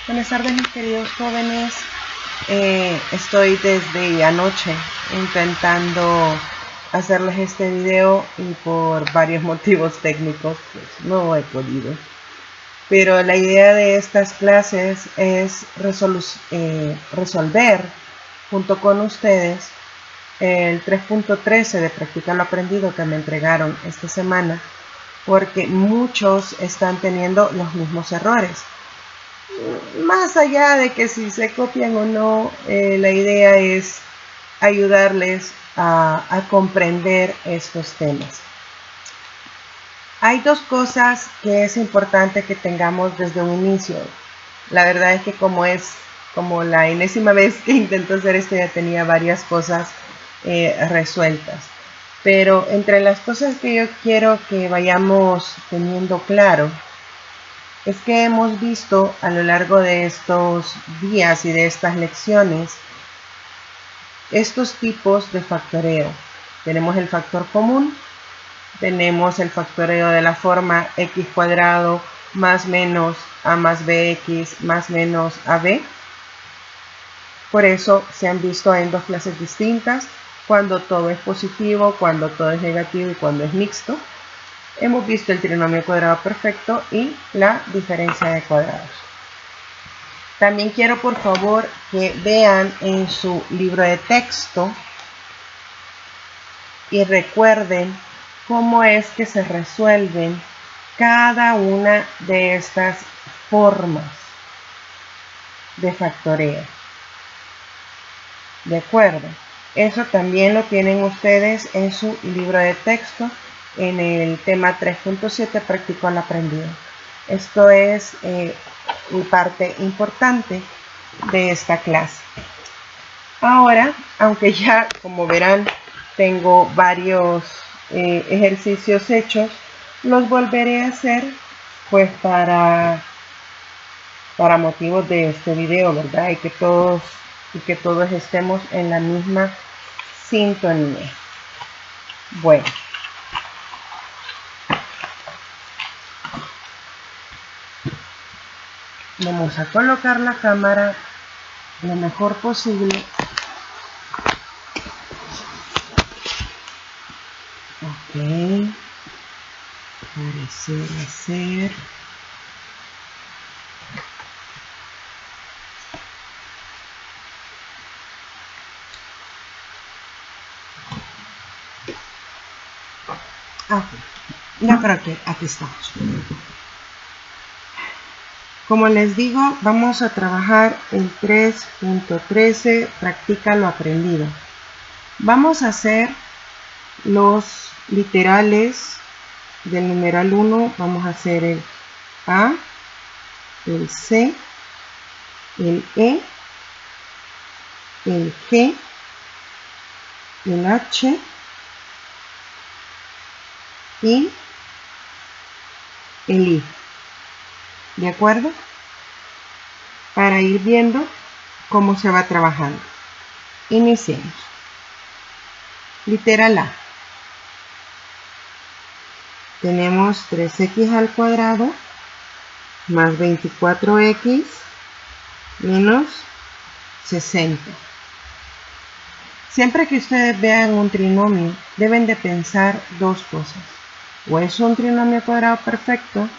Buenas tardes, mis queridos jóvenes. Estoy desde anoche intentando hacerles este video y por varios motivos técnicos pues no he podido. Pero la idea de estas clases es resolver junto con ustedes el 3.13 de Practica lo Aprendido que me entregaron esta semana, porque muchos están teniendo los mismos errores. Más allá de que si se copian o no, la idea es ayudarles a comprender estos temas. Hay dos cosas que es importante que tengamos desde un inicio. La verdad es que como la enésima vez que intento hacer esto, ya tenía varias cosas resueltas. Pero entre las cosas que yo quiero que vayamos teniendo claro es que hemos visto a lo largo de estos días y de estas lecciones estos tipos de factoreo. Tenemos el factor común, tenemos el factoreo de la forma x cuadrado más menos a más bx más menos ab. Por eso se han visto en dos clases distintas, cuando todo es positivo, cuando todo es negativo y cuando es mixto. Hemos visto el trinomio cuadrado perfecto y la diferencia de cuadrados. También quiero por favor que vean en su libro de texto y recuerden cómo es que se resuelven cada una de estas formas de factoreo. ¿De acuerdo? Eso también lo tienen ustedes en su libro de texto en el tema 3.7 Practica lo Aprendido. Esto es parte importante de esta clase. Ahora, aunque ya como verán tengo varios ejercicios hechos, los volveré a hacer pues para motivos de este video, ¿verdad? Y que todos estemos en la misma sintonía. Bueno, vamos a colocar la cámara lo mejor posible. Ok, parece ser. Yo creo que aquí estamos. Como les digo, vamos a trabajar el 3.13, Practica lo Aprendido. Vamos a hacer los literales del numeral 1. Vamos a hacer el A, el C, el E, el G, el H y el I. ¿De acuerdo? Para ir viendo cómo se va trabajando. Iniciemos. Literal A. Tenemos 3x al cuadrado más 24x menos 60. Siempre que ustedes vean un trinomio, deben de pensar dos cosas. O es un trinomio cuadrado perfecto,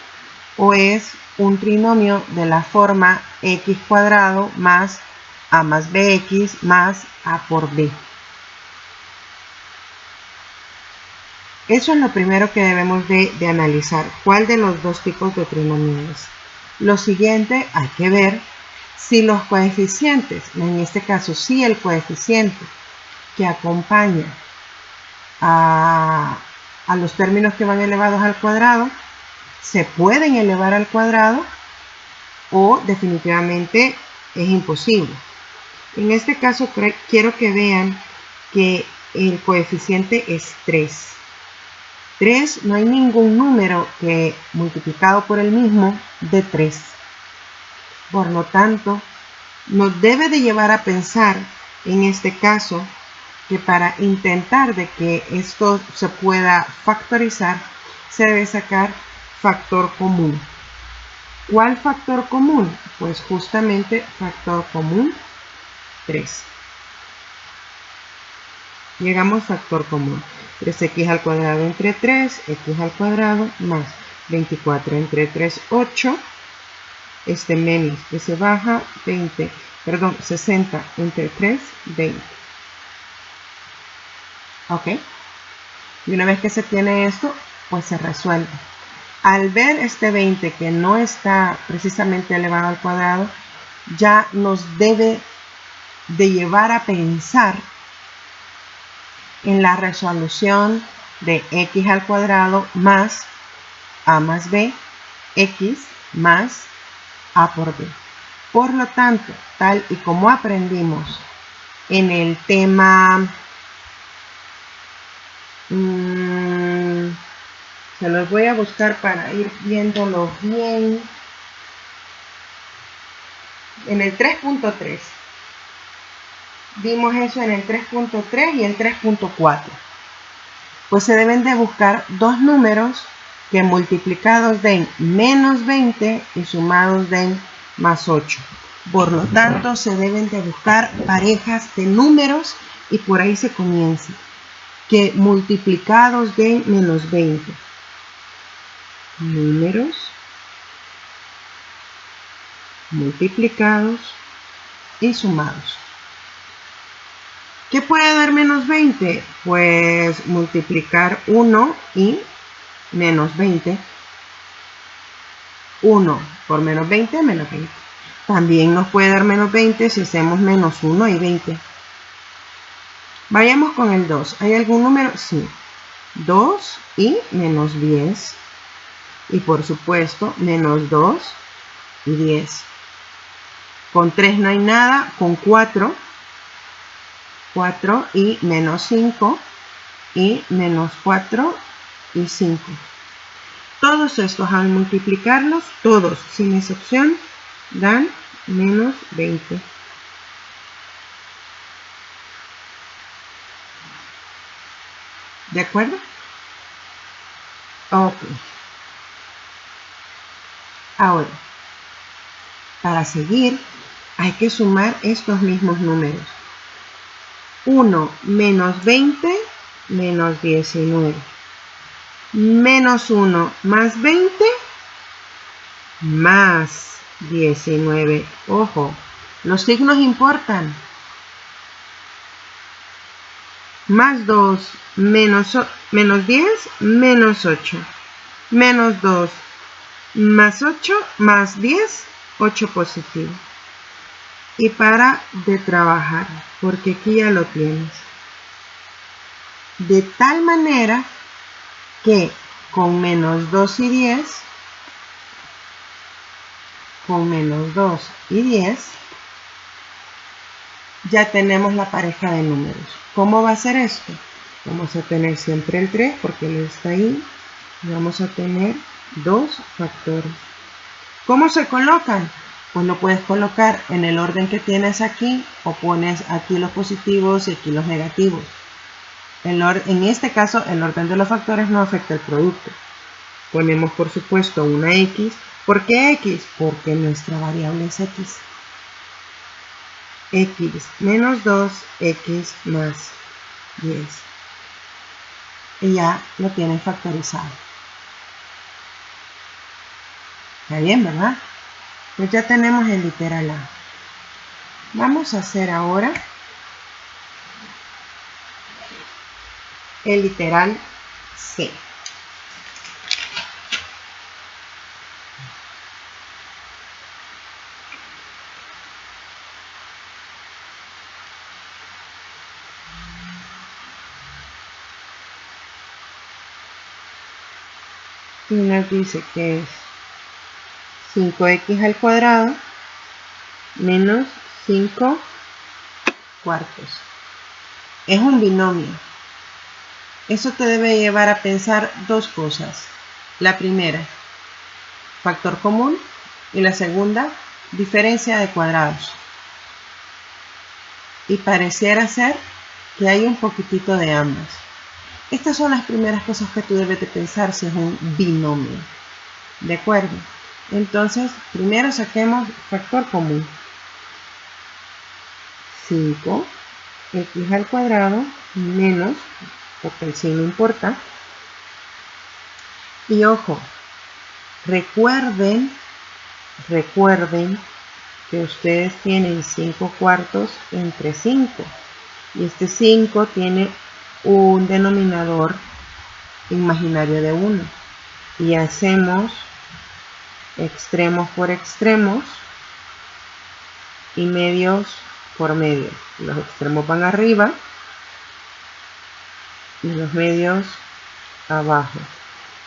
o es un trinomio de la forma x cuadrado más a más bx más a por b. Eso es lo primero que debemos de analizar. ¿Cuál de los dos tipos de trinomio es? Lo siguiente, hay que ver si los coeficientes, en este caso si el coeficiente que acompaña a los términos que van elevados al cuadrado, se pueden elevar al cuadrado o definitivamente es imposible. En este caso quiero que vean que el coeficiente es 3. 3, no hay ningún número que multiplicado por el mismo de 3. Por lo tanto, nos debe de llevar a pensar en este caso que para intentar de que esto se pueda factorizar, se debe sacar factor común. ¿Cuál factor común? Pues justamente factor común 3. Llegamos a factor común. 3x al cuadrado entre 3, x al cuadrado más 24 entre 3, 8. Este menos que se baja, 60 entre 3, 20. ¿Ok? Y una vez que se tiene esto, pues se resuelve. Al ver este 20 que no está precisamente elevado al cuadrado, ya nos debe de llevar a pensar en la resolución de x al cuadrado más a más b, x más a por b. Por lo tanto, tal y como aprendimos en el tema, se los voy a buscar para ir viéndolo bien, en el 3.3. Vimos eso en el 3.3 y el 3.4. Pues se deben de buscar dos números que multiplicados den menos 20 y sumados den más 8. Por lo tanto, se deben de buscar parejas de números y por ahí se comienza. Que multiplicados den menos 20. Números multiplicados y sumados. ¿Qué puede dar menos 20? Pues multiplicar 1 y menos 20. 1 por menos 20, menos 20. También nos puede dar menos 20 si hacemos menos 1 y 20. Vayamos con el 2. ¿Hay algún número? Sí. 2 y menos 10. Y por supuesto, menos 2 y 10. Con 3 no hay nada. Con 4. 4 y menos 5 y menos 4 y 5. Todos estos al multiplicarlos, todos sin excepción, dan menos 20. ¿De acuerdo? Ok. Ahora, para seguir, hay que sumar estos mismos números. 1 menos 20 menos 19. Menos 1 más 20 más 19. Ojo, los signos importan. Más 2 menos 10 menos 8. Menos 2 más 8 más 10, 8 positivo. Y para de trabajar, porque aquí ya lo tienes. De tal manera que con menos 2 y 10, con menos 2 y 10, ya tenemos la pareja de números. ¿Cómo va a ser esto? Vamos a tener siempre el 3 porque él está ahí. Y vamos a tener dos factores. ¿Cómo se colocan? Pues lo puedes colocar en el orden que tienes aquí o pones aquí los positivos y aquí los negativos. En este caso, el orden de los factores no afecta el producto. Ponemos, por supuesto, una X. ¿Por qué X? Porque nuestra variable es X. X menos 2, X más 10. Y ya lo tienen factorizado. Está bien, ¿verdad? Pues ya tenemos el literal A. Vamos a hacer ahora el literal C. Y nos dice que es 5x al cuadrado menos 5 cuartos. Es un binomio. Eso te debe llevar a pensar dos cosas. La primera, factor común, y la segunda, diferencia de cuadrados. Y pareciera ser que hay un poquitito de ambas. Estas son las primeras cosas que tú debes de pensar si es un binomio. ¿De acuerdo? Entonces, primero saquemos factor común. 5 x al cuadrado menos, porque el signo importa. Y ojo, recuerden que ustedes tienen 5 cuartos entre 5. Y este 5 tiene un denominador imaginario de 1. Y hacemos extremos por extremos y medios por medios. Los extremos van arriba y los medios abajo.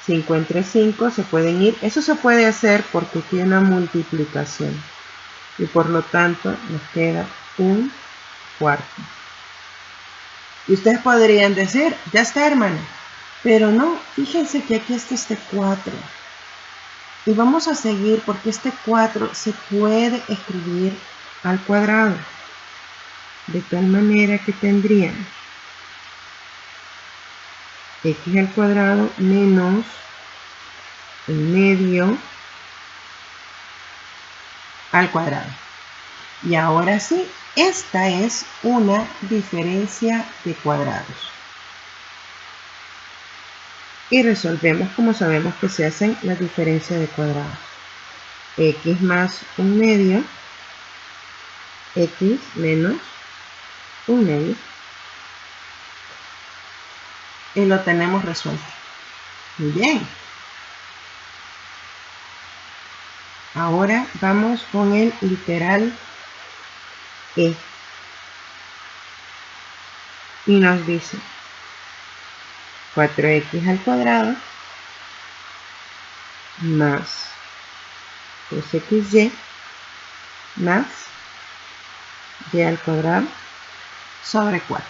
5 entre 5 se pueden ir. Eso se puede hacer porque tiene una multiplicación. Y por lo tanto nos queda un cuarto. Y ustedes podrían decir, ya está, hermana. Pero no, fíjense que aquí está este 4. Y vamos a seguir porque este 4 se puede escribir al cuadrado. De tal manera que tendrían x al cuadrado menos el medio al cuadrado. Y ahora sí, esta es una diferencia de cuadrados. Y resolvemos como sabemos que se hacen las diferencias de cuadrados. X más un medio, x menos un medio. Y lo tenemos resuelto. Muy bien. Ahora vamos con el literal E. Y nos dice 4x al cuadrado más 2xy más y al cuadrado sobre 4.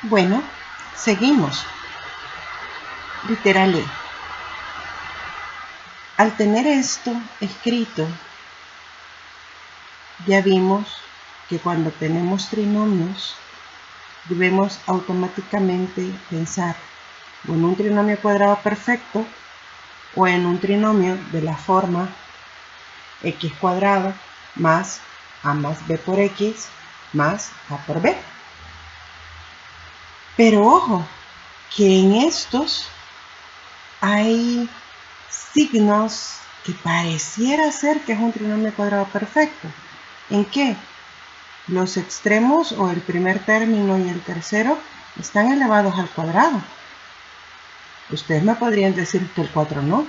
Bueno, seguimos. Literal E. Al tener esto escrito, ya vimos que cuando tenemos trinomios, debemos automáticamente pensar o en un trinomio cuadrado perfecto o en un trinomio de la forma x cuadrado más a más b por x más a por b. Pero ojo, que en estos hay signos que pareciera ser que es un trinomio cuadrado perfecto. ¿En qué? Los extremos o el primer término y el tercero están elevados al cuadrado. Ustedes me podrían decir que el 4 no,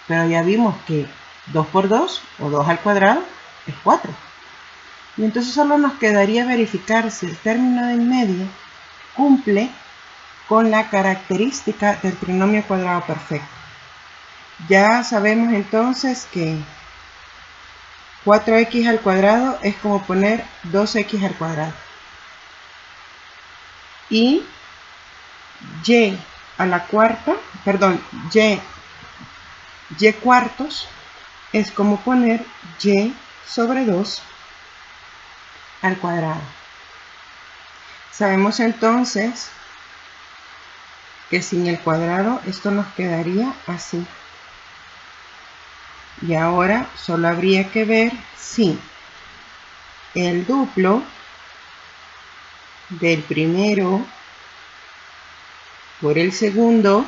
pero ya vimos que 2 por 2 o 2 al cuadrado es 4. Y entonces solo nos quedaría verificar si el término del medio cumple con la característica del trinomio cuadrado perfecto. Ya sabemos entonces que 4x al cuadrado es como poner 2x al cuadrado. Y y a la cuarta, perdón, y cuartos es como poner y sobre 2 al cuadrado. Sabemos entonces que sin el cuadrado esto nos quedaría así. Y ahora solo habría que ver si el duplo del primero por el segundo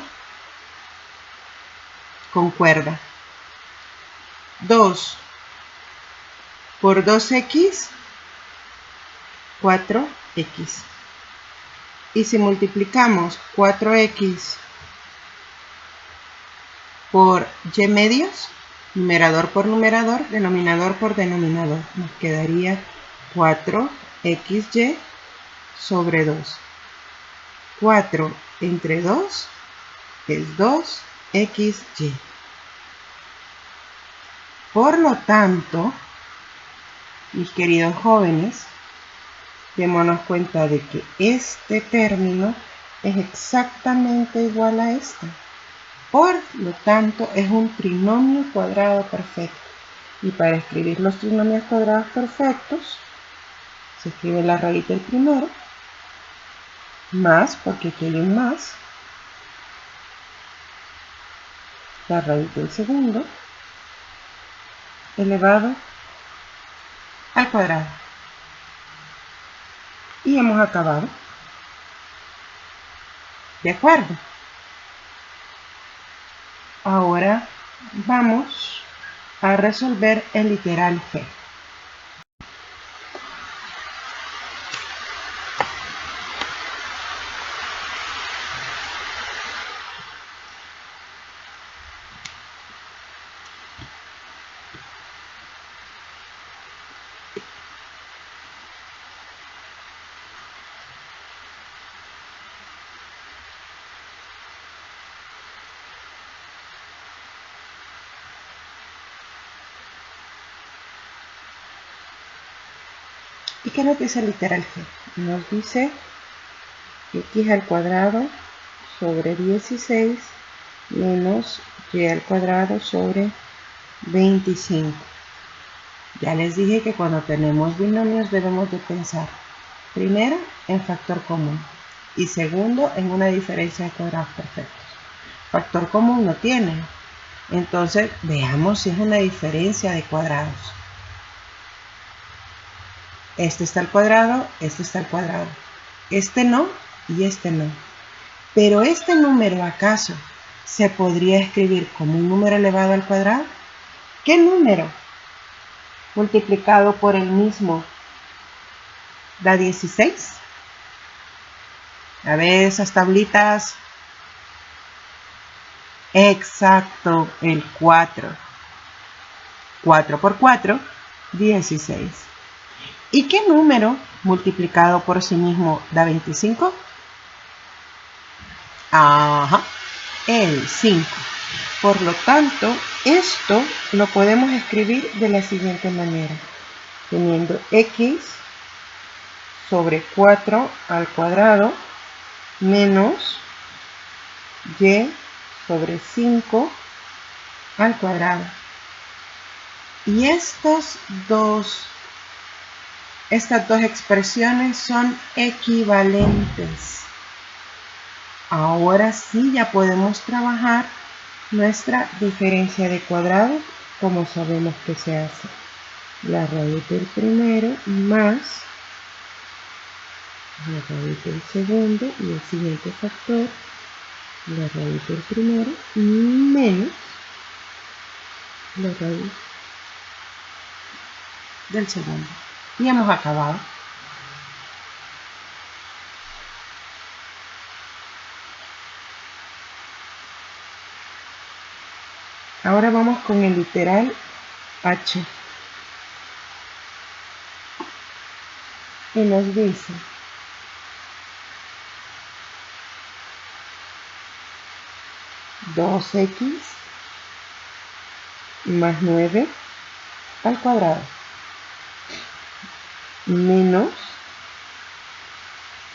concuerda. 2 por 2x, 4x. Y si multiplicamos 4x por y medios, numerador por numerador, denominador por denominador, nos quedaría 4xy sobre 2. 4 entre 2 es 2xy. Por lo tanto, mis queridos jóvenes, démonos cuenta de que este término es exactamente igual a este. Por lo tanto, es un trinomio cuadrado perfecto. Y para escribir los trinomios cuadrados perfectos, se escribe la raíz del primero, más, porque aquí hay un más, la raíz del segundo elevado al cuadrado. Y hemos acabado. ¿De acuerdo? Ahora vamos a resolver el literal G. ¿Y qué nos dice el literal G? Nos dice x al cuadrado sobre 16 menos y al cuadrado sobre 25. Ya les dije que cuando tenemos binomios debemos de pensar primero en factor común y segundo en una diferencia de cuadrados perfectos. Factor común no tiene, entonces veamos si es una diferencia de cuadrados. Este está al cuadrado, este está al cuadrado. Este no y este no. Pero este número, ¿acaso se podría escribir como un número elevado al cuadrado? ¿Qué número multiplicado por el mismo da 16? A ver esas tablitas. Exacto, el 4. 4 por 4, 16. ¿Y qué número multiplicado por sí mismo da 25? Ajá, el 5. Por lo tanto, esto lo podemos escribir de la siguiente manera. Teniendo x sobre 4 al cuadrado menos y sobre 5 al cuadrado. Y estas dos expresiones son equivalentes. Ahora sí ya podemos trabajar nuestra diferencia de cuadrados como sabemos que se hace. La raíz del primero más la raíz del segundo y el siguiente factor, la raíz del primero menos la raíz del segundo. Y hemos acabado. Ahora vamos con el literal H. Y nos dice 2x más 9 al cuadrado menos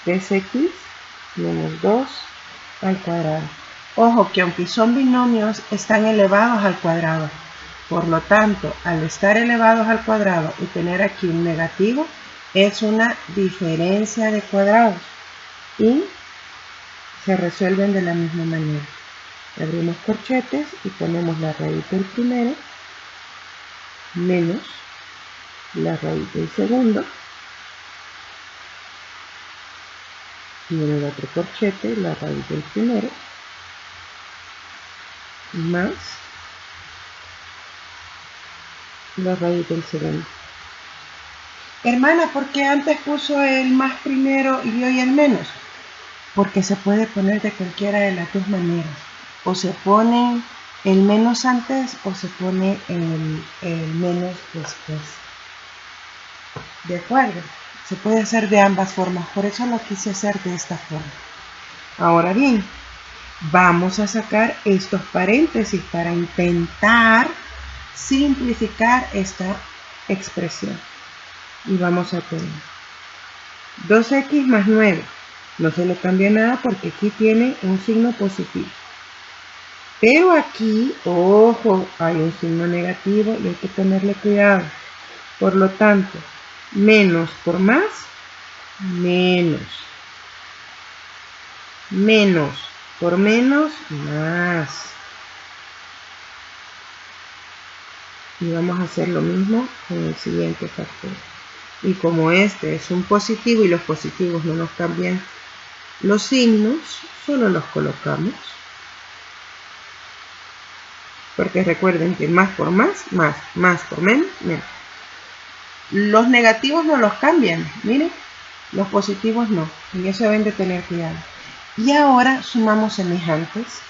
3x menos 2 al cuadrado. Ojo que aunque son binomios, están elevados al cuadrado. Por lo tanto, al estar elevados al cuadrado y tener aquí un negativo, es una diferencia de cuadrados. Y se resuelven de la misma manera. Abrimos corchetes y ponemos la raíz del primero menos la raíz del segundo. Y en el otro corchete la raíz del primero más la raíz del segundo. Hermana, ¿por qué antes puso el más primero y hoy el menos? Porque se puede poner de cualquiera de las dos maneras. O se pone el menos antes o se pone el menos después. ¿De acuerdo? Se puede hacer de ambas formas, por eso lo quise hacer de esta forma. Ahora bien, vamos a sacar estos paréntesis para intentar simplificar esta expresión. Y vamos a tener 2x más 9. No se le cambia nada porque aquí tiene un signo positivo. Pero aquí, ojo, hay un signo negativo y hay que tenerle cuidado. Por lo tanto, menos por más, menos. Menos por menos, más. Y vamos a hacer lo mismo con el siguiente factor. Y como este es un positivo y los positivos no nos cambian los signos, solo los colocamos. Porque recuerden que más por más, más por menos, menos. Los negativos no los cambian, miren, los positivos no, y eso deben de tener cuidado. Y ahora sumamos semejantes.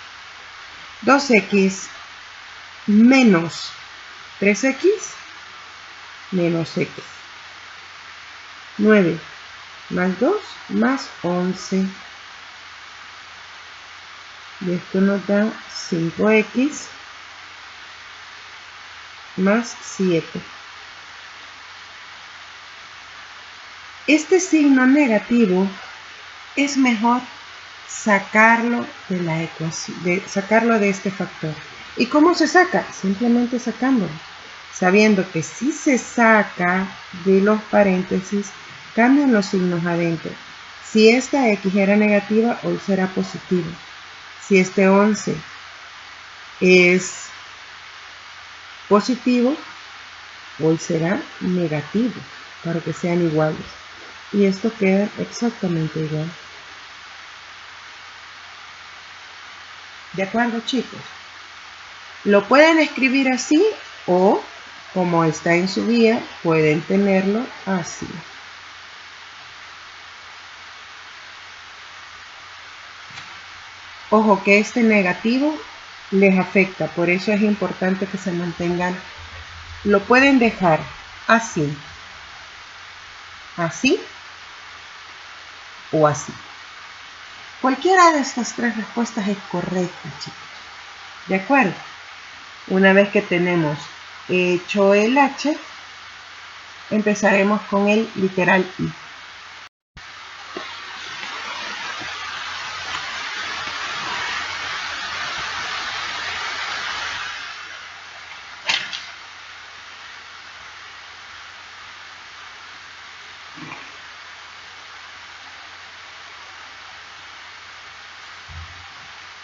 2x menos 3x menos x. 9 más 2 más 11. Y esto nos da 5x más 7. Este signo negativo es mejor sacarlo de la ecuación, sacarlo de este factor. ¿Y cómo se saca? Simplemente sacándolo. Sabiendo que si se saca de los paréntesis, cambian los signos adentro. Si esta x era negativa, hoy será positiva. Si este 11 es positivo, hoy será negativo, para que sean iguales. Y esto queda exactamente igual. ¿De acuerdo, chicos? Lo pueden escribir así o, como está en su guía, pueden tenerlo así. Ojo que este negativo les afecta, por eso es importante que se mantengan. Lo pueden dejar así, así o así. Cualquiera de estas tres respuestas es correcta, chicos. ¿De acuerdo? Una vez que tenemos hecho el H, empezaremos con el literal I.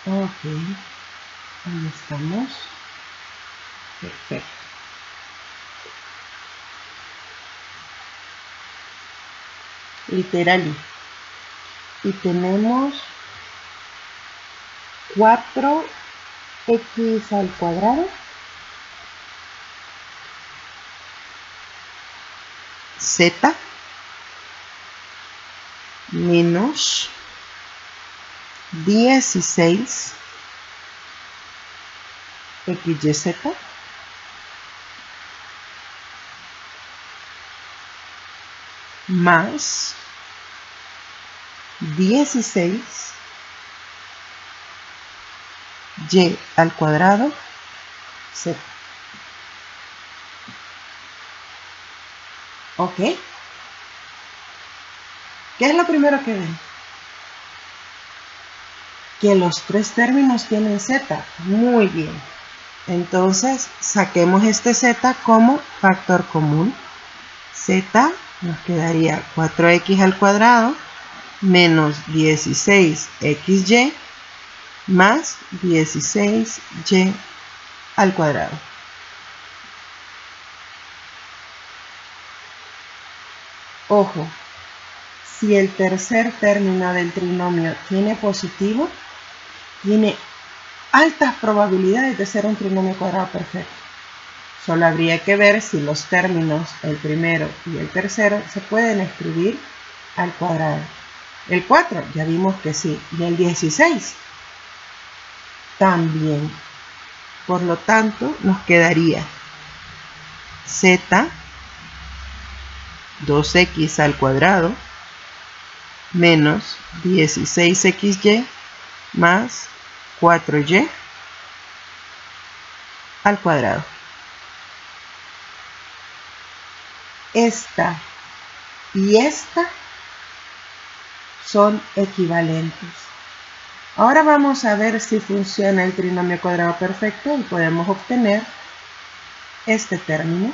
Ok, ahí estamos. Perfecto. Literal I. Y tenemos 4x al cuadrado z menos 16 xyz más 16 y al cuadrado z. ¿Ok? ¿Qué es lo primero que ven? Que los tres términos tienen z. Muy bien. Entonces, saquemos este z como factor común. Z nos quedaría 4x al cuadrado menos 16xy más 16y al cuadrado. Ojo, si el tercer término del trinomio tiene positivo, tiene altas probabilidades de ser un trinomio cuadrado perfecto. Solo habría que ver si los términos, el primero y el tercero, se pueden escribir al cuadrado. El 4, ya vimos que sí. Y el 16, también. Por lo tanto, nos quedaría z, 2x al cuadrado, menos 16xy más 4y al cuadrado. Esta y esta son equivalentes. Ahora vamos a ver si funciona el trinomio cuadrado perfecto y podemos obtener este término.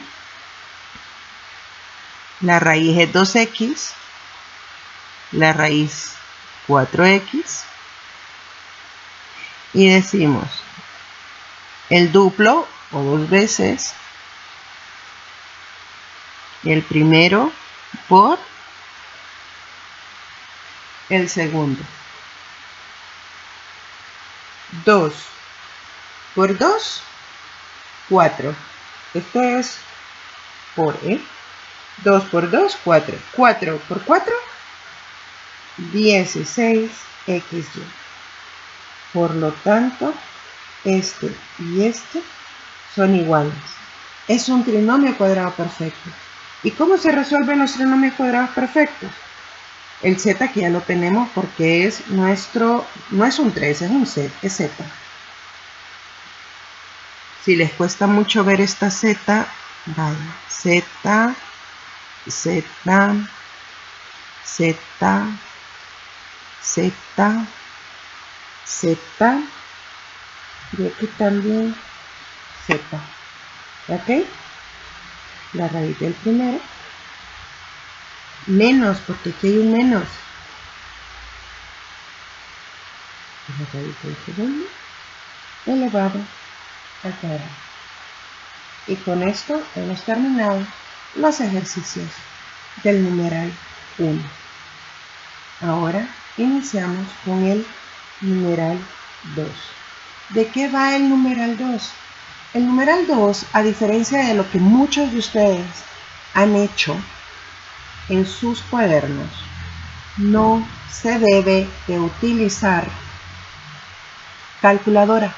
La raíz es 2x, la raíz 4x, y decimos el duplo o 2 veces El primero por el segundo. 2 por 2, 4. Este es por E. 2 por 2, 4. 4 por 4, 16 XY. Por lo tanto, este y este son iguales. Es un trinomio cuadrado perfecto. ¿Y cómo se resuelven los trinomios cuadrados perfectos? El z que ya lo tenemos porque es nuestro, no es un 3, es un z, es z. Si les cuesta mucho ver esta z, vaya, z, z, z, z, z, y aquí también z, ¿ok? La raíz del primero, menos, porque aquí hay un menos, la raíz del segundo, elevado al cuadrado. Y con esto hemos terminado los ejercicios del numeral 1. Ahora iniciamos con el numeral 2. ¿De qué va el numeral 2? El numeral 2, a diferencia de lo que muchos de ustedes han hecho en sus cuadernos, no se debe de utilizar calculadora,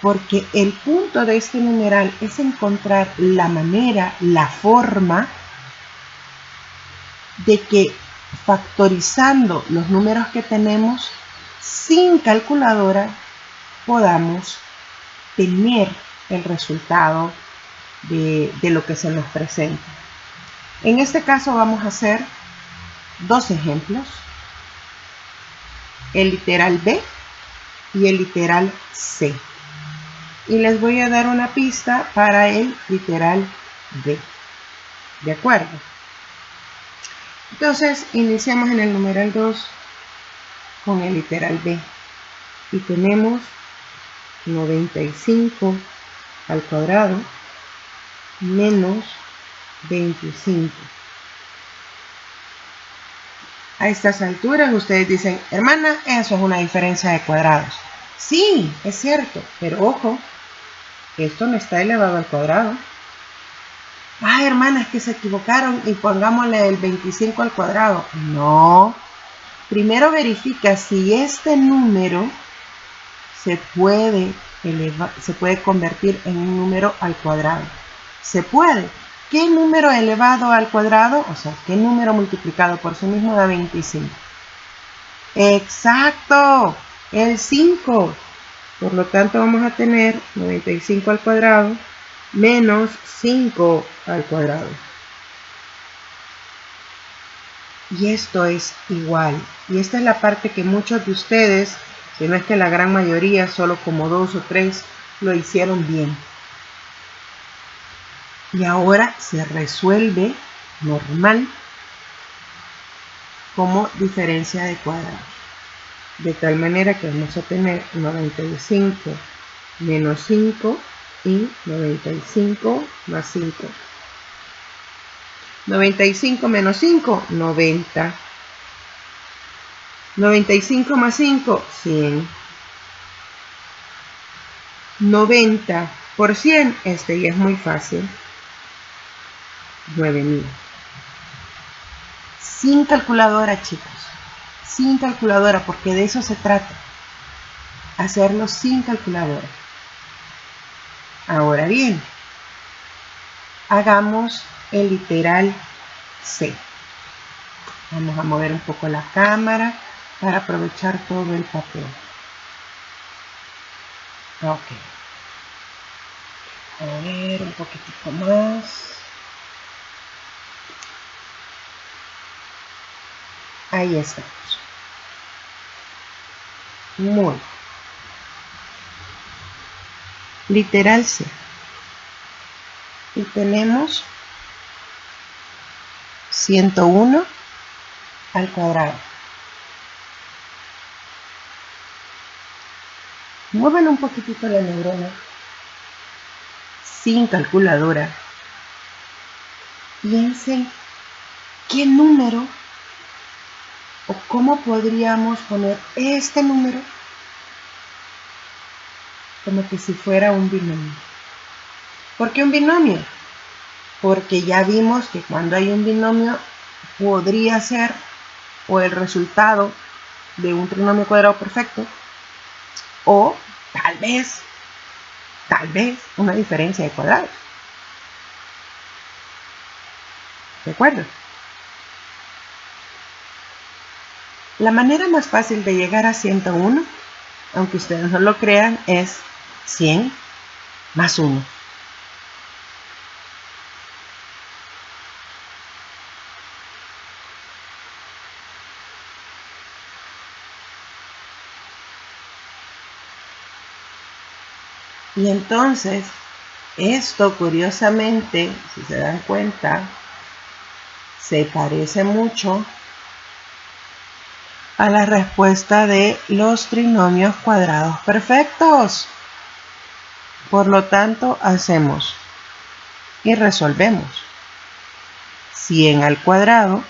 porque el punto de este numeral es encontrar la manera, la forma de que factorizando los números que tenemos sin calculadora podamos tener el resultado de lo que se nos presenta. En este caso vamos a hacer dos ejemplos, el literal B y el literal C. Y les voy a dar una pista para el literal B. ¿De acuerdo? Entonces, iniciamos en el numeral 2 con el literal B. Y tenemos 95 al cuadrado menos 25. A estas alturas ustedes dicen, hermana, eso es una diferencia de cuadrados. Sí, es cierto, pero ojo, esto no está elevado al cuadrado. Ah, hermana, es que se equivocaron y pongámosle el 25 al cuadrado. No. Primero verifica si este número se puede convertir en un número al cuadrado. Se puede. ¿Qué número elevado al cuadrado? O sea, ¿qué número multiplicado por sí mismo da 25? ¡Exacto! El 5. Por lo tanto, vamos a tener 95 al cuadrado menos 5 al cuadrado. Y esto es igual. Y esta es la parte que muchos de ustedes, si no es que la gran mayoría, solo como 2 o 3, lo hicieron bien. Y ahora se resuelve normal como diferencia de cuadrados. De tal manera que vamos a tener 95 menos 5 y 95 más 5. 95 menos 5, 90. 95 más 5, 100. 90 por 100, este ya es muy fácil. 9000. Sin calculadora, chicos. Sin calculadora, porque de eso se trata. Hacerlo sin calculadora. Ahora bien, hagamos el literal C. Vamos a mover un poco la cámara para aprovechar todo el papel. Ok. A ver, un poquitico más. Ahí estamos. Muy bien. Literal C. Y tenemos 101 al cuadrado. Mueven un poquitito la neurona sin calculadora piensen qué número o cómo podríamos poner este número como que si fuera un binomio. ¿Por qué un binomio? Porque ya vimos que cuando hay un binomio podría ser o el resultado de un trinomio cuadrado perfecto o tal vez una diferencia de cuadrados. ¿De acuerdo? La manera más fácil de llegar a 101, aunque ustedes no lo crean, es 100 más 1. Y entonces, esto curiosamente, si se dan cuenta, se parece mucho a la respuesta de los trinomios cuadrados perfectos. Por lo tanto, hacemos y resolvemos 100 al cuadrado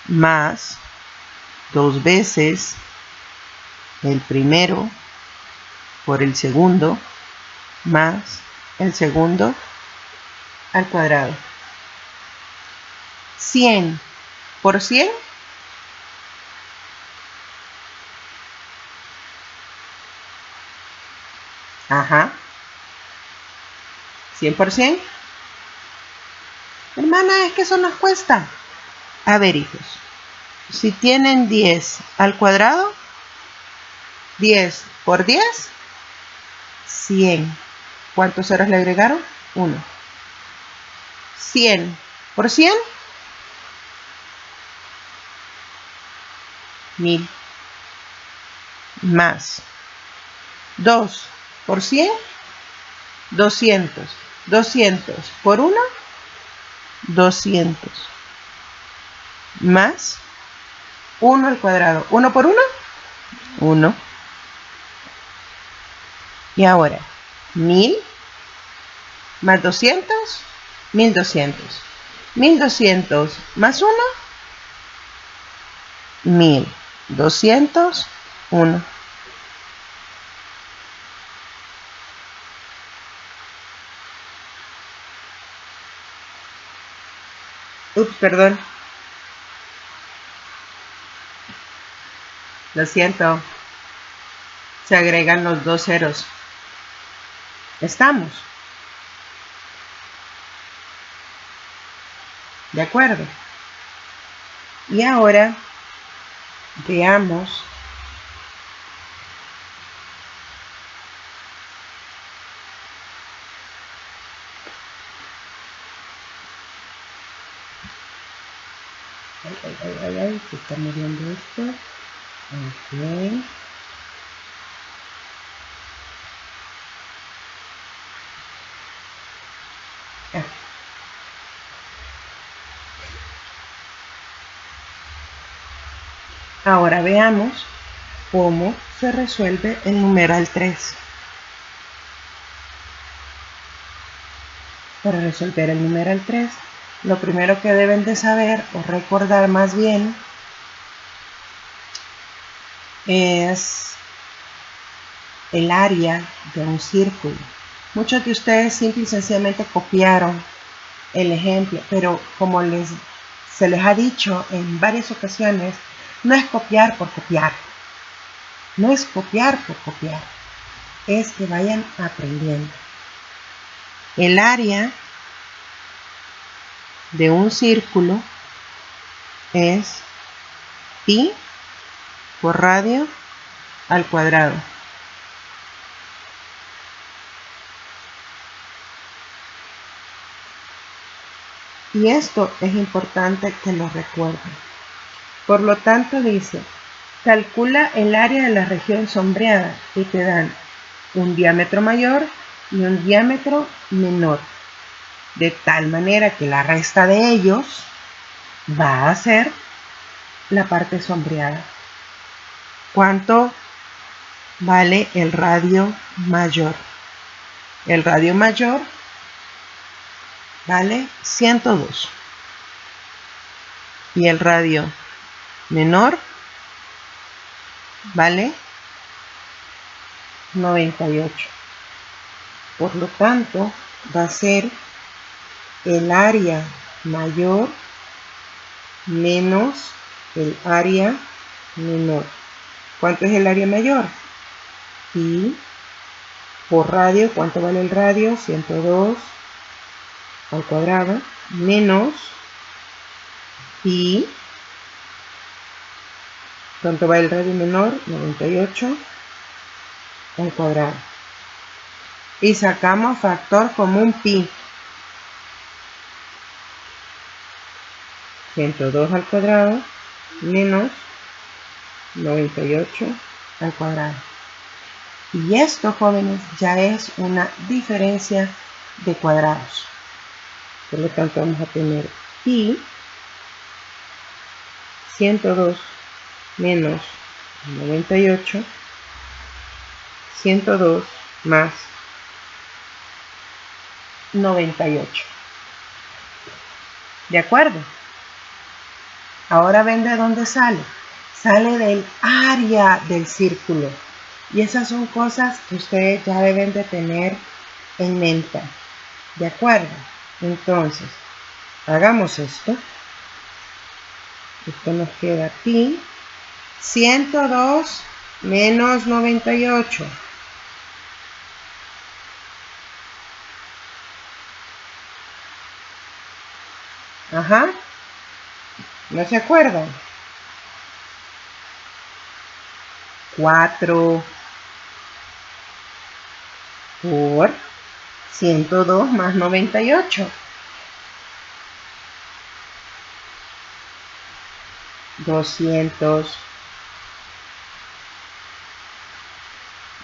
más 2 veces el primero por el segundo más el segundo al cuadrado. 100 por 100 100 por 100. Hermana, es que eso nos cuesta. A ver, hijos, si tienen 10 al cuadrado, 10 por 10, 100. ¿Cuántos ceros le agregaron? 1. 100 por 100, 1000. Más 2 por 100, 200. 200 por 1, 200. Más 1 al cuadrado. 1 por 1, 1. Y ahora, 1000 más 200, 1200. 1200 más 1, 1201. Ups, perdón. Lo siento. Se agregan los 2 ceros. ¿Estamos? ¿De acuerdo? Y ahora veamos se está moviendo esto. Ok. Ahora veamos cómo se resuelve el numeral 3. Para resolver el numeral 3, lo primero que deben de saber, o recordar más bien, es el área de un círculo. Muchos de ustedes simple y sencillamente copiaron el ejemplo, pero como se les ha dicho en varias ocasiones, no es copiar por copiar. No es copiar por copiar. Es que vayan aprendiendo. El área de un círculo es pi por radio al cuadrado. Y esto es importante que lo recuerden. Por lo tanto dice, calcula el área de la región sombreada y te dan un diámetro mayor y un diámetro menor. De tal manera que la resta de ellos va a ser la parte sombreada. ¿Cuánto vale el radio mayor? El radio mayor vale 102 y el radio menor vale 98. Por lo tanto, va a ser el área mayor menos el área menor. ¿Cuánto es el área mayor? Pi por radio. ¿Cuánto vale el radio? 102 al cuadrado menos pi. ¿Cuánto vale el radio menor? 98 al cuadrado. Y sacamos factor común pi. 102 al cuadrado menos 98 al cuadrado. Y esto, jóvenes, ya es una diferencia de cuadrados. Por lo tanto, vamos a tener pi 102 menos 98, 102 más 98. ¿De acuerdo? Ahora ven de dónde sale. Sale del área del círculo. Y esas son cosas que ustedes ya deben de tener en mente. ¿De acuerdo? Entonces, hagamos esto. Esto nos queda pi 102 menos 98. Ajá. ¿No se acuerdan? 4 por 102 más 98. 200.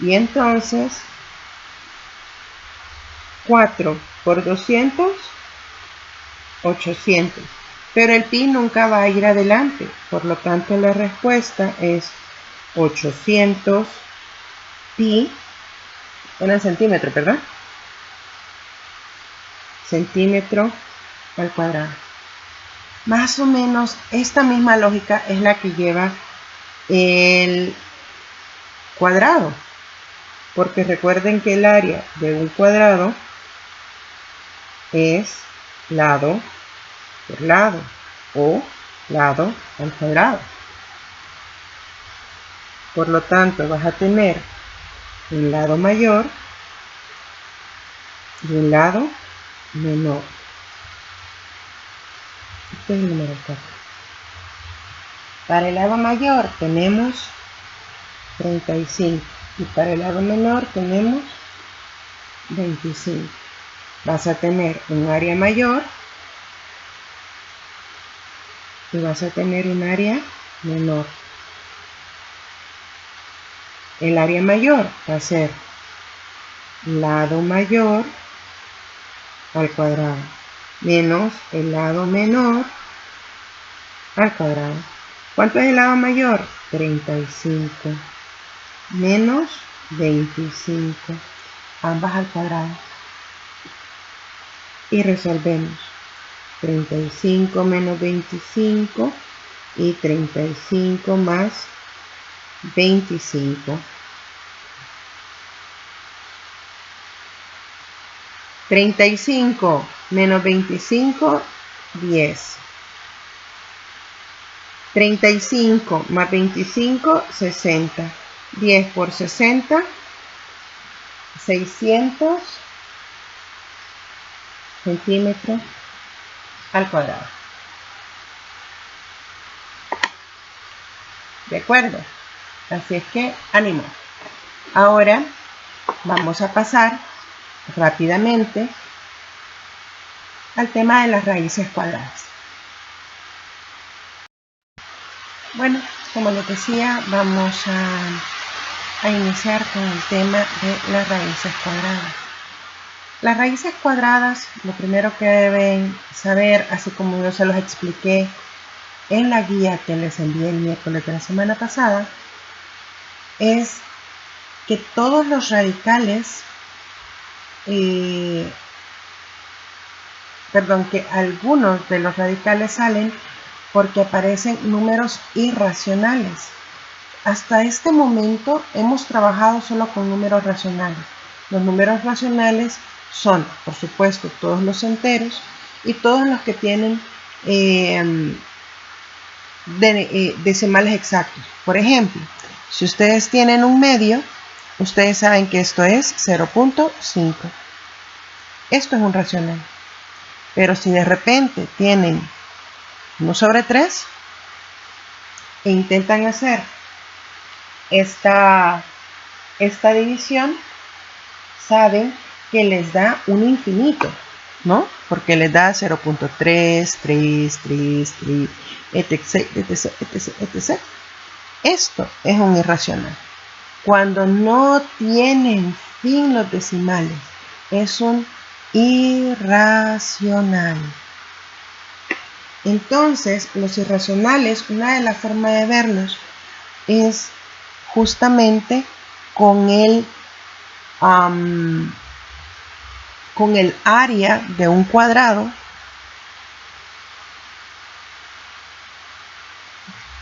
Y entonces 4 por 200, 800. Pero el pi nunca va a ir adelante. Por lo tanto, la respuesta es 800 pi. En centímetros, ¿verdad? Centímetro al cuadrado. Más o menos esta misma lógica es la que lleva el cuadrado. Porque recuerden que el área de un cuadrado es lado por lado o lado al cuadrado. Por lo tanto, vas a tener un lado mayor y un lado menor. Este es el número 4. Para el lado mayor tenemos 35 y para el lado menor tenemos 25. Vas a tener un área mayor y vas a tener un área menor. El área mayor va a ser lado mayor al cuadrado menos el lado menor al cuadrado. ¿Cuánto es el lado mayor? 35 menos 25, ambas al cuadrado. Y resolvemos. 35 menos 25 y 35 más 25. 35 menos 25, 10. 35 más 25, 60. 10 por 60, 600 centímetros al cuadrado. ¿De acuerdo? Así es que ánimo. Ahora vamos a pasar rápidamente al tema de las raíces cuadradas. Bueno, como les decía, vamos a iniciar con el tema de las raíces cuadradas. Las raíces cuadradas, lo primero que deben saber, así como yo se los expliqué en la guía que les envié el miércoles de la semana pasada, es que todos los radicales, que algunos de los radicales salen porque aparecen números irracionales. Hasta este momento hemos trabajado solo con números racionales. Los números racionales son, por supuesto, todos los enteros y todos los que tienen decimales exactos. Por ejemplo, si ustedes tienen un medio, ustedes saben que esto es 0.5. Esto es un racional. Pero si de repente tienen 1/3 e intentan hacer esta división, saben que les da un infinito, ¿no? Porque les da 0.3, 3, 3, 3, etc, etc, etc, etc. Esto es un irracional. Cuando no tienen fin los decimales, es un irracional. Entonces, los irracionales, una de las formas de verlos es justamente con el área de un cuadrado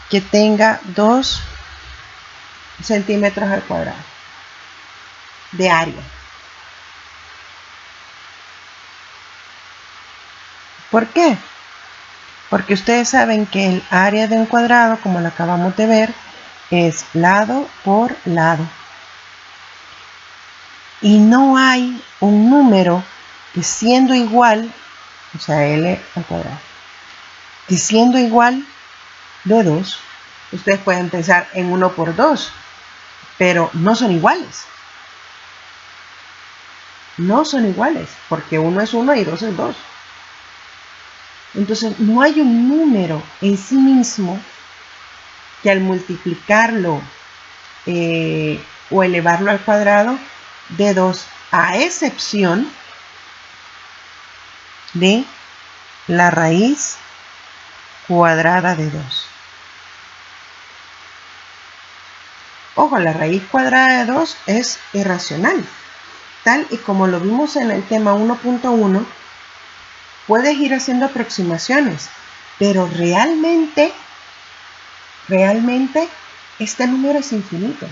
que tenga 2 centímetros al cuadrado de área. ¿Por qué? Porque ustedes saben que el área de un cuadrado, como lo acabamos de ver, es lado por lado. Y no hay un número que siendo igual, o sea, L al cuadrado, que siendo igual de 2, ustedes pueden pensar en 1 por 2, pero no son iguales. No son iguales, porque 1 es 1 y 2 es 2. Entonces, no hay un número en sí mismo que al multiplicarlo o elevarlo al cuadrado de 2, a excepción de la raíz cuadrada de 2. Ojo, la raíz cuadrada de 2 es irracional. Tal y como lo vimos en el tema 1.1, puedes ir haciendo aproximaciones, pero realmente este número es infinito.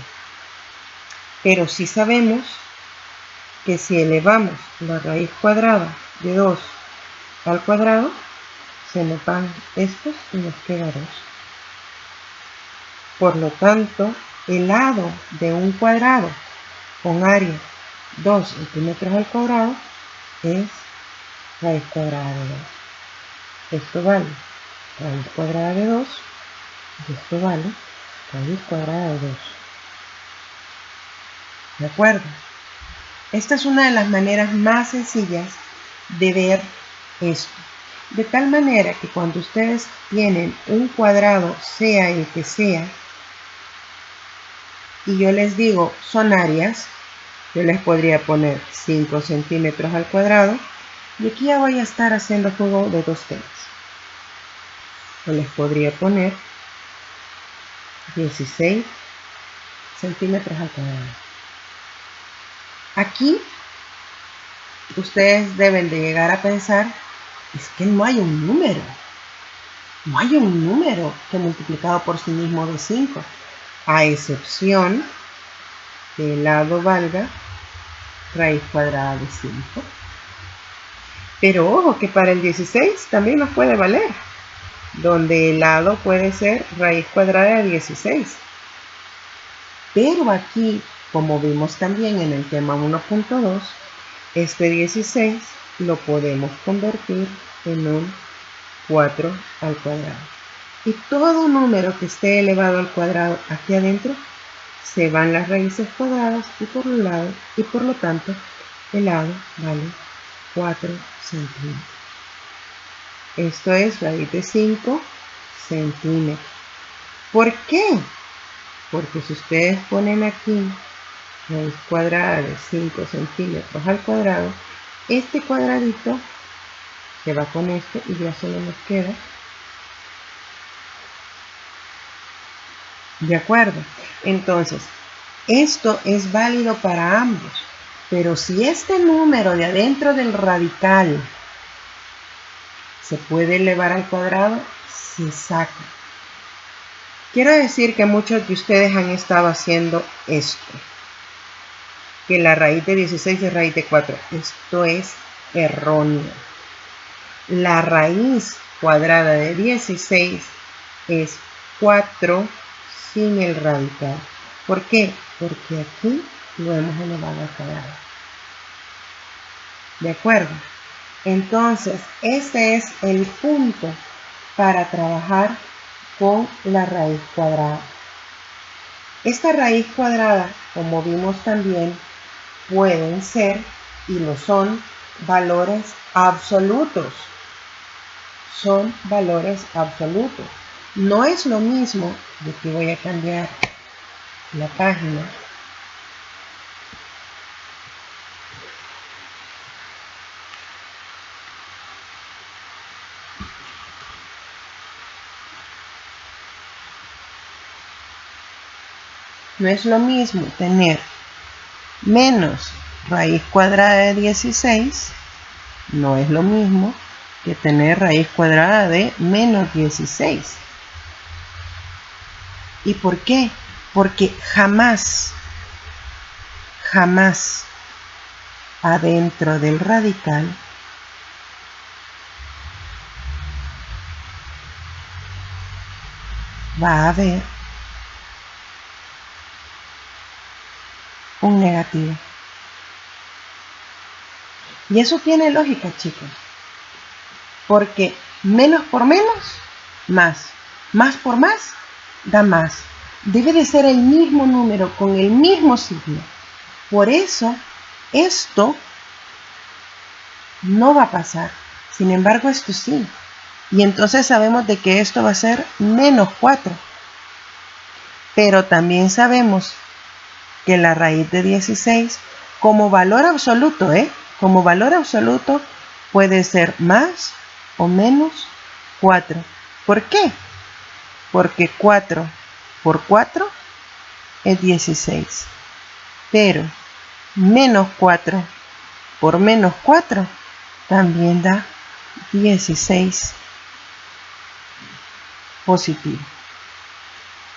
Pero sí sabemos que si elevamos la raíz cuadrada de 2 al cuadrado, se nos van estos y nos queda 2. Por lo tanto, el lado de un cuadrado con área 2 centímetros al cuadrado es raíz cuadrada de 2. Esto vale raíz cuadrada de 2 y esto vale raíz cuadrada de 2. ¿De acuerdo? Esta es una de las maneras más sencillas de ver esto. De tal manera que cuando ustedes tienen un cuadrado, sea el que sea, y yo les digo son áreas, yo les podría poner 5 centímetros al cuadrado, y aquí ya voy a estar haciendo juego de dos temas. Yo les podría poner 16 centímetros al cuadrado. Aquí ustedes deben de llegar a pensar, es que no hay un número. No hay un número que multiplicado por sí mismo de 5, a excepción que el lado valga raíz cuadrada de 5. Pero ojo que para el 16 también nos puede valer, donde el lado puede ser raíz cuadrada de 16. Pero aquí, como vimos también en el tema 1.2, este 16 lo podemos convertir en un 4 al cuadrado. Y todo número que esté elevado al cuadrado aquí adentro, se van las raíces cuadradas y por un lado, y por lo tanto, el lado vale 4 centímetros. Esto es raíz de 5 centímetros. ¿Por qué? Porque si ustedes ponen aquí raíz cuadrada de 5 centímetros al cuadrado, este cuadradito se va con este y ya solo nos queda. ¿De acuerdo? Entonces, esto es válido para ambos, pero si este número de adentro del radical se puede elevar al cuadrado, se saca. Quiero decir que muchos de ustedes han estado haciendo esto, que la raíz de 16 es raíz de 4. Esto es erróneo. La raíz cuadrada de 16 es 4 sin el radical. ¿Por qué? Porque aquí lo hemos elevado al cuadrado. ¿De acuerdo? Entonces, este es el punto para trabajar con la raíz cuadrada. Esta raíz cuadrada, como vimos también, pueden ser, y lo son, valores absolutos. Son valores absolutos. No es lo mismo, de que voy a cambiar la página. No es lo mismo tener menos raíz cuadrada de 16, no es lo mismo que tener raíz cuadrada de menos 16. ¿Y por qué? Porque jamás adentro del radical va a haber un negativo. Y eso tiene lógica, chicos. Porque menos por menos, más. Más por más, da más. Debe de ser el mismo número con el mismo signo. Por eso, esto no va a pasar. Sin embargo, esto sí. Y entonces sabemos de que esto va a ser menos 4. Pero también sabemos que la raíz de 16, como valor absoluto, como valor absoluto, puede ser más o menos 4. ¿Por qué? Porque 4 por 4 es 16. Pero menos 4 por menos 4 también da 16 positivo.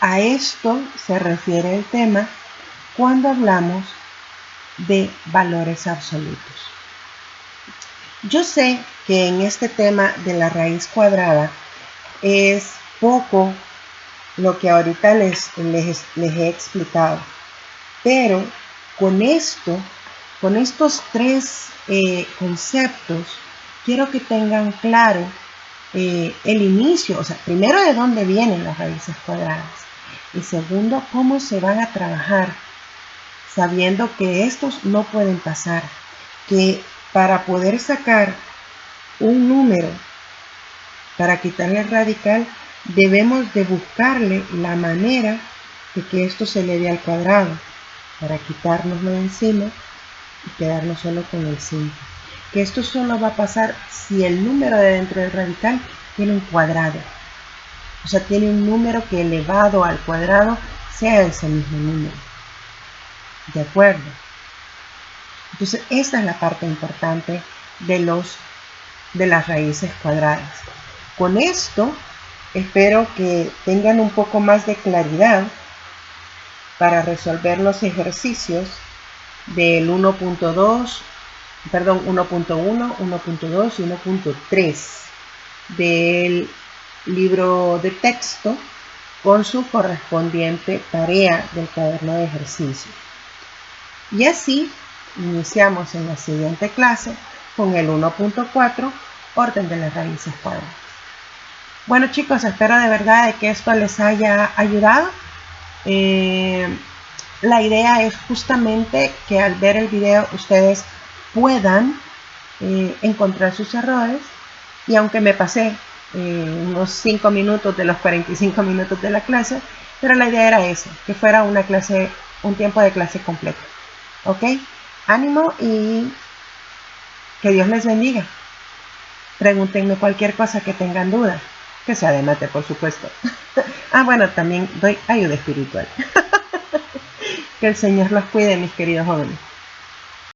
A esto se refiere el tema cuando hablamos de valores absolutos. Yo sé que en este tema de la raíz cuadrada es poco lo que ahorita les he explicado, pero con estos tres conceptos, quiero que tengan claro el inicio, o sea, primero de dónde vienen las raíces cuadradas y segundo, cómo se van a trabajar, sabiendo que estos no pueden pasar, que para poder sacar un número, para quitarle el radical, debemos de buscarle la manera de que esto se eleve al cuadrado, para quitárnoslo de encima y quedarnos solo con el 5. Que esto solo va a pasar si el número de dentro del radical tiene un cuadrado. O sea, tiene un número que elevado al cuadrado sea ese mismo número. ¿De acuerdo? Entonces, esta es la parte importante de las raíces cuadradas. Con esto, espero que tengan un poco más de claridad para resolver los ejercicios del 1.2, perdón, 1.1, 1.2 y 1.3 del libro de texto con su correspondiente tarea del cuaderno de ejercicio. Y así iniciamos en la siguiente clase con el 1.4, orden de las raíces cuadradas. Bueno, chicos, espero de verdad de que esto les haya ayudado. La idea es justamente que al ver el video ustedes puedan encontrar sus errores, y aunque me pasé unos 5 minutos de los 45 minutos de la clase, pero la idea era eso, que fuera una clase, un tiempo de clase completo. ¿Ok? Ánimo y que Dios les bendiga. Pregúntenme cualquier cosa que tengan duda, que sea de mate, por supuesto. Bueno, también doy ayuda espiritual. Que el Señor los cuide, mis queridos jóvenes.